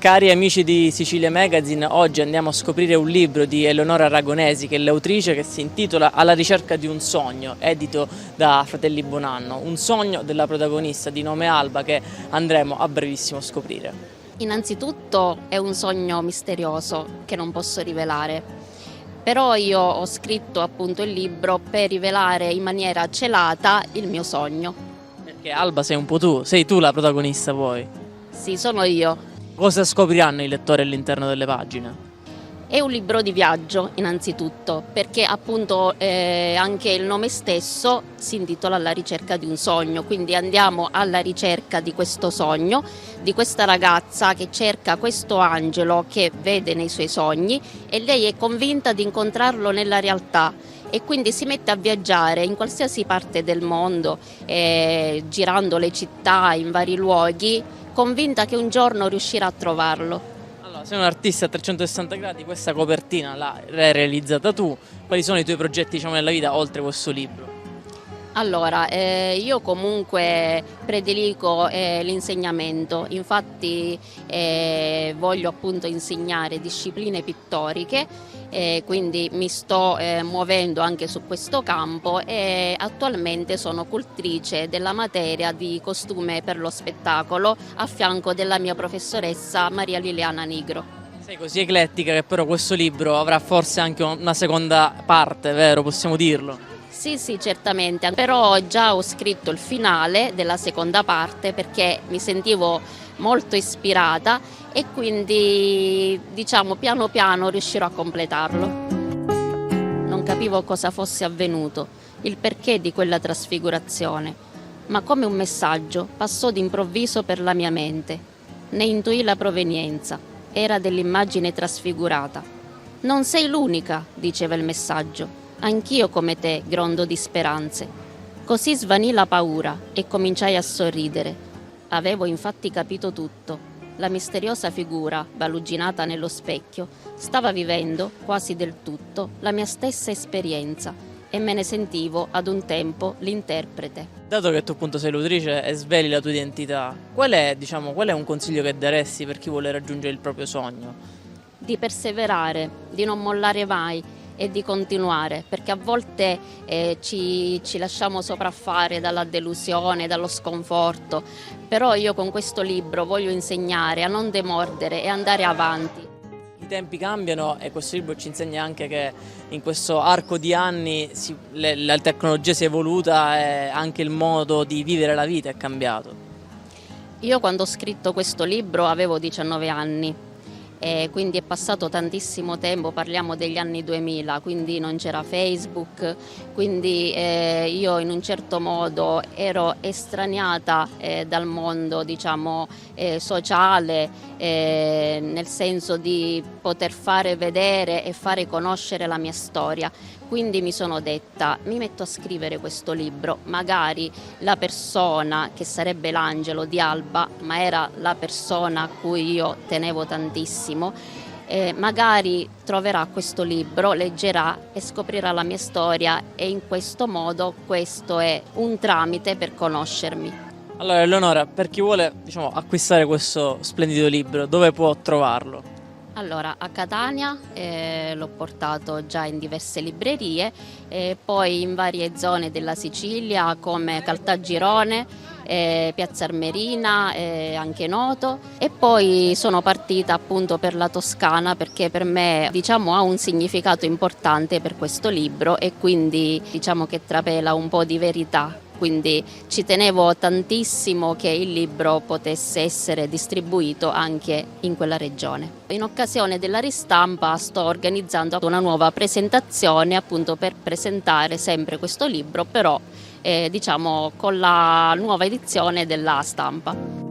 Cari amici di Sicilia Magazine, oggi andiamo a scoprire un libro di Eleonora Aragonesi, che è l'autrice, che si intitola Alla ricerca di un sogno, edito da Fratelli Bonanno, un sogno della protagonista di nome Alba che andremo a brevissimo a scoprire. Innanzitutto è un sogno misterioso che non posso rivelare, però io ho scritto appunto il libro per rivelare in maniera celata il mio sogno. Perché Alba sei un po' tu, sei tu la protagonista poi. Sì, sono io. Cosa scopriranno i lettori all'interno delle pagine? È un libro di viaggio innanzitutto, perché appunto anche il nome stesso si intitola Alla ricerca di un sogno, quindi andiamo alla ricerca di questo sogno, di questa ragazza che cerca questo angelo che vede nei suoi sogni e lei è convinta di incontrarlo nella realtà e quindi si mette a viaggiare in qualsiasi parte del mondo, girando le città in vari luoghi, convinta che un giorno riuscirà a trovarlo. Allora, sei un artista a 360 gradi, questa copertina l'hai realizzata tu. Quali sono i tuoi progetti, diciamo, nella vita oltre questo libro? Allora, io comunque prediligo l'insegnamento, infatti voglio appunto insegnare discipline pittoriche, quindi mi sto muovendo anche su questo campo e attualmente sono cultrice della materia di costume per lo spettacolo a fianco della mia professoressa Maria Liliana Nigro. Sei così eclettica che però questo libro avrà forse anche una seconda parte, vero? Possiamo dirlo? Sì, sì, certamente, però già ho scritto il finale della seconda parte perché mi sentivo molto ispirata e quindi diciamo piano piano riuscirò a completarlo. Non capivo cosa fosse avvenuto, il perché di quella trasfigurazione, ma come un messaggio passò d'improvviso per la mia mente. Ne intuì la provenienza, era dell'immagine trasfigurata. Non sei l'unica, diceva il messaggio. Anch'io come te grondo di speranze. Così svanì la paura e cominciai a sorridere. Avevo infatti capito tutto. La misteriosa figura, baluginata nello specchio, stava vivendo, quasi del tutto, la mia stessa esperienza e me ne sentivo ad un tempo l'interprete. Dato che tu appunto sei l'autrice e sveli la tua identità, qual è un consiglio che daresti per chi vuole raggiungere il proprio sogno? Di perseverare, di non mollare mai e di continuare, perché a volte ci lasciamo sopraffare dalla delusione, dallo sconforto, però io con questo libro voglio insegnare a non demordere e andare avanti. I tempi cambiano e questo libro ci insegna anche che in questo arco di anni la tecnologia si è evoluta e anche il modo di vivere la vita è cambiato. Io quando ho scritto questo libro avevo 19 anni. Quindi è passato tantissimo tempo, parliamo degli anni 2000, quindi non c'era Facebook, quindi io in un certo modo ero estraniata dal mondo, diciamo, sociale, nel senso di poter fare vedere e fare conoscere la mia storia. Quindi mi sono detta, mi metto a scrivere questo libro, magari la persona che sarebbe l'angelo di Alba, ma era la persona a cui io tenevo tantissimo, magari troverà questo libro, leggerà e scoprirà la mia storia e in questo modo questo è un tramite per conoscermi. Allora Eleonora, per chi vuole, diciamo, acquistare questo splendido libro, dove può trovarlo? Allora, a Catania l'ho portato già in diverse librerie, poi in varie zone della Sicilia come Caltagirone, Piazza Armerina, anche Noto, e poi sono partita appunto per la Toscana perché per me, diciamo, ha un significato importante per questo libro e quindi diciamo che trapela un po' di verità. Quindi ci tenevo tantissimo che il libro potesse essere distribuito anche in quella regione. In occasione della ristampa sto organizzando una nuova presentazione appunto per presentare sempre questo libro, però diciamo con la nuova edizione della stampa.